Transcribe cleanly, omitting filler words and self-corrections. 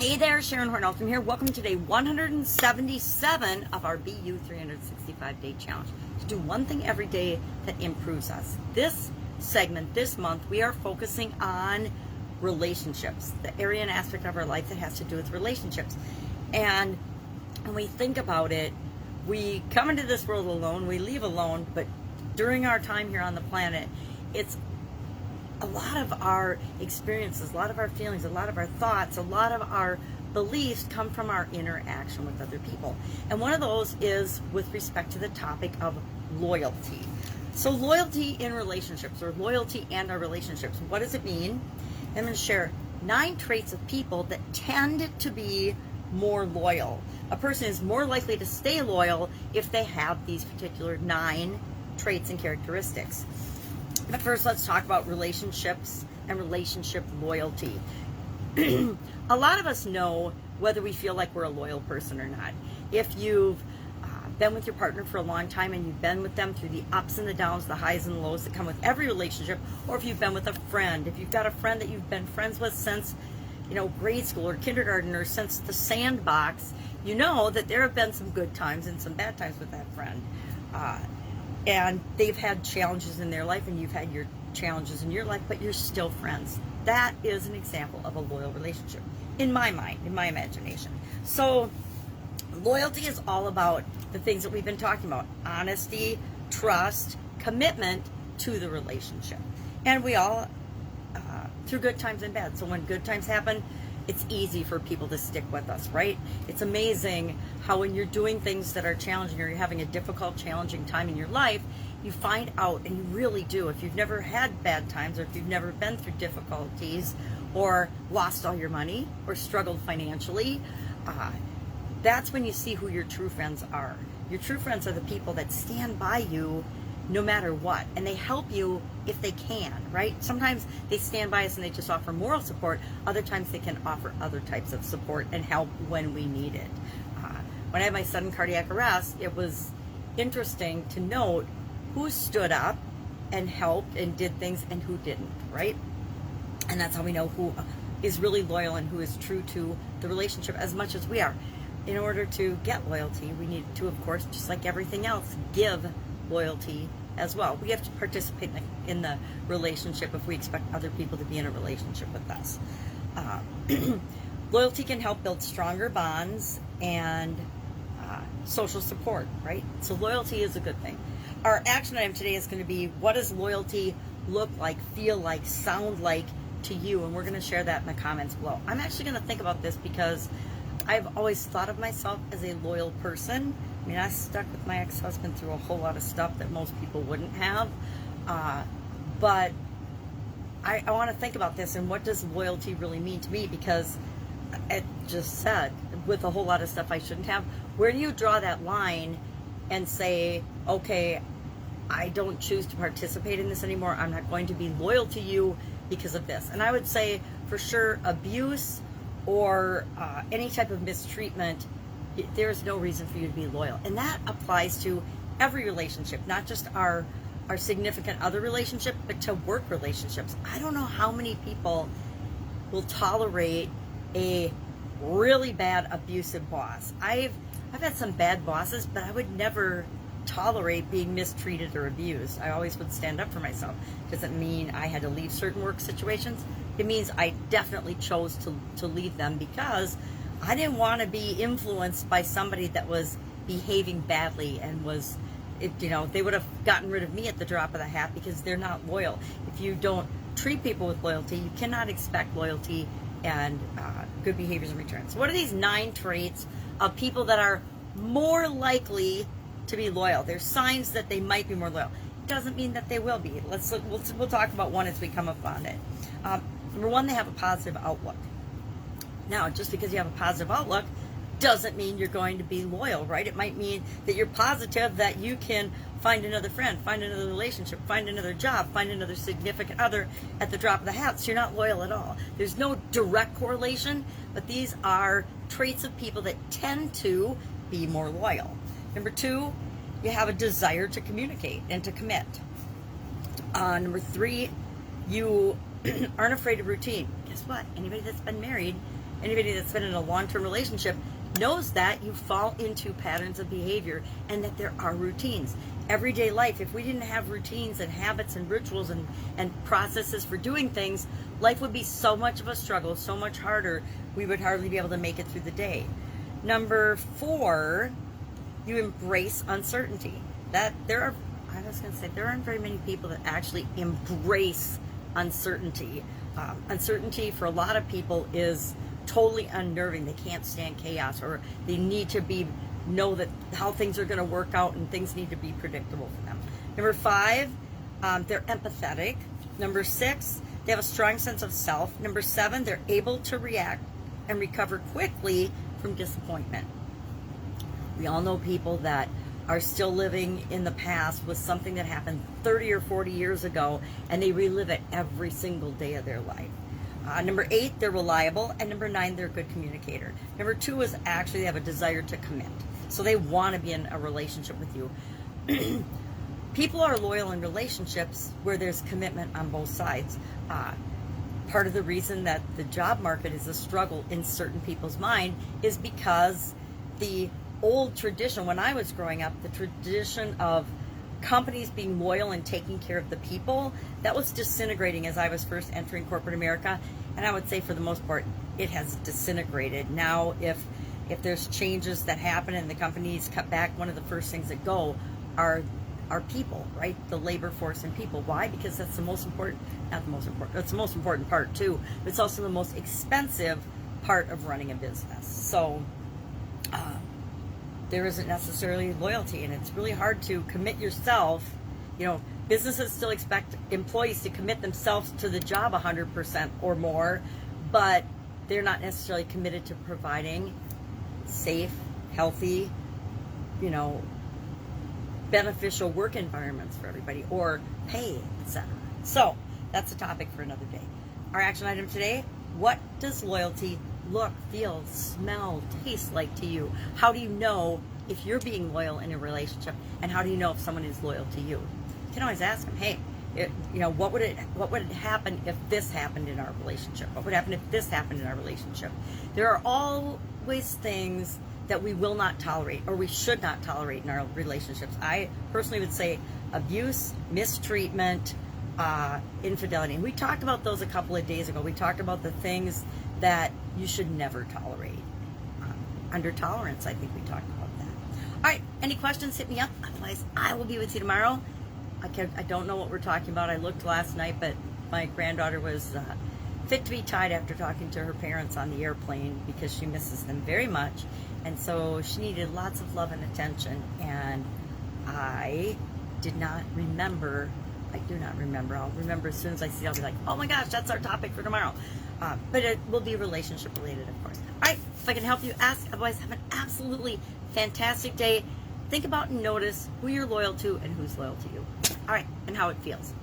Hey there, Sharon Horne-Ellstrom here. Welcome to day 177 of our BU 365-day challenge. To do one thing every day that improves us. This segment, this month, we are focusing on relationships, the area and aspect of our life that has to do with relationships. And when we think about it, we come into this world alone, we leave alone, but during our time here on the planet, it's a lot of our experiences, a lot of our feelings, a lot of our thoughts, a lot of our beliefs come from our interaction with other people. And one of those is with respect to the topic of loyalty. So loyalty in relationships, or loyalty and our relationships. What does it mean? I'm going to share 9 traits of people that tend to be more loyal. A person is more likely to stay loyal if they have these particular 9 traits and characteristics. But first, let's talk about relationships and relationship loyalty. A lot of us know whether we feel like we're a loyal person or not. If you've been with your partner for a long time and you've been with them through the ups and the downs, the highs and the lows that come with every relationship, or if you've been with a friend, if you've got a friend that you've been friends with since, grade school or kindergarten or since the sandbox, you know that there have been some good times and some bad times with that friend. And they've had challenges in their life and you've had your challenges in your life, but you're still friends. That is an example of a loyal relationship, in my mind, in my imagination. So loyalty is all about the things that we've been talking about: honesty, trust, commitment to the relationship. And we all, through good times and bad. So when good times happen, it's easy for people to stick with us, right? It's amazing how when you're doing things that are challenging, or you're having a difficult, challenging time in your life, you find out, and you really do, if you've never had bad times, or if you've never been through difficulties, or lost all your money, or struggled financially, that's when you see who your true friends are. Your true friends are the people that stand by you no matter what, and they help you if they can, right? Sometimes they stand by us and they just offer moral support. Other times they can offer other types of support and help when we need it. When I had my sudden cardiac arrest, it was interesting to note who stood up and helped and did things and who didn't, right? And that's how we know who is really loyal and who is true to the relationship as much as we are. In order to get loyalty, we need to, of course, just like everything else, give loyalty as well. We have to participate in the relationship if we expect other people to be in a relationship with us. Loyalty can help build stronger bonds and social support, right? So loyalty is a good thing. Our action item today is going to be, what does loyalty look like, feel like, sound like to you? And we're going to share that in the comments below. I'm actually going to think about this because I've always thought of myself as a loyal person. I mean, I stuck with my ex-husband through a whole lot of stuff that most people wouldn't have. But I want to think about this and what does loyalty really mean to me, because it just said, with a whole lot of stuff I shouldn't have, where do you draw that line and say, okay, I don't choose to participate in this anymore. I'm not going to be loyal to you because of this. And I would say for sure abuse or any type of mistreatment, there's no reason for you to be loyal. And that applies to every relationship, not just our significant other relationship, but to work relationships. I don't know how many people will tolerate a really bad abusive boss. I've had some bad bosses, but I would never tolerate being mistreated or abused. I always would stand up for myself. Doesn't mean I had to leave certain work situations. It means I definitely chose to leave them because I didn't want to be influenced by somebody that was behaving badly and was, they would have gotten rid of me at the drop of the hat because they're not loyal. If you don't treat people with loyalty, you cannot expect loyalty and good behaviors in return. So what are these 9 traits of people that are more likely to be loyal? There's signs that they might be more loyal. It doesn't mean that they will be. We'll talk about one as we come up on it. Number 1, they have a positive outlook. Now, just because you have a positive outlook doesn't mean you're going to be loyal, right? It might mean that you're positive that you can find another friend, find another relationship, find another job, find another significant other at the drop of the hat. So you're not loyal at all. There's no direct correlation, but these are traits of people that tend to be more loyal. Number 2, you have a desire to communicate and to commit. Number 3, you aren't afraid of routine. Guess what? Anybody that's been married anybody that's been in a long-term relationship knows that you fall into patterns of behavior and that there are routines. Everyday life, if we didn't have routines and habits and rituals and processes for doing things, life would be so much of a struggle, so much harder, we would hardly be able to make it through the day. Number 4, you embrace uncertainty. There aren't very many people that actually embrace uncertainty. Uncertainty for a lot of people is totally unnerving. They can't stand chaos, or they need to know that how things are going to work out, and things need to be predictable for them. Number 5, they're empathetic. Number 6, they have a strong sense of self. Number 7, they're able to react and recover quickly from disappointment. We all know people that are still living in the past with something that happened 30 or 40 years ago, and they relive it every single day of their life. Number 8, they're reliable. And number 9, they're a good communicator. Number 2 is actually they have a desire to commit. So they want to be in a relationship with you. People are loyal in relationships where there's commitment on both sides. Part of the reason that the job market is a struggle in certain people's mind is because the old tradition, when I was growing up, the tradition of companies being loyal and taking care of the people, that was disintegrating as I was first entering corporate America. And I would say for the most part, it has disintegrated. Now, if there's changes that happen and the companies cut back, one of the first things that go are people, right? The labor force and people. Why? Because that's the most important, not the most important, that's the most important part too, but it's also the most expensive part of running a business. So there isn't necessarily loyalty, and it's really hard to commit yourself. You know, businesses still expect employees to commit themselves to the job 100% or more, but they're not necessarily committed to providing safe, healthy, beneficial work environments for everybody, or pay, etc. So that's a topic for another day. Our action item today: what does loyalty look, feel, smell, taste like to you? How do you know if you're being loyal in a relationship, and how do you know if someone is loyal to you? You can always ask them, hey, what would happen if this happened in our relationship? What would happen if this happened in our relationship? There are always things that we will not tolerate, or we should not tolerate in our relationships. I personally would say abuse, mistreatment, infidelity. And we talked about those a couple of days ago. We talked about the things that you should never tolerate. Under tolerance, I think we talked about that. All right, any questions, hit me up. Otherwise, I will be with you tomorrow. I don't know what we're talking about. I looked last night, but my granddaughter was fit to be tied after talking to her parents on the airplane because she misses them very much. And so she needed lots of love and attention. And I did not remember. I do not remember. I'll remember as soon as I see it. I'll be like, oh my gosh, that's our topic for tomorrow. But it will be relationship related, of course. All right, if I can help you, ask. Otherwise, have an absolutely fantastic day. Think about and notice who you're loyal to and who's loyal to you. All right, and how it feels.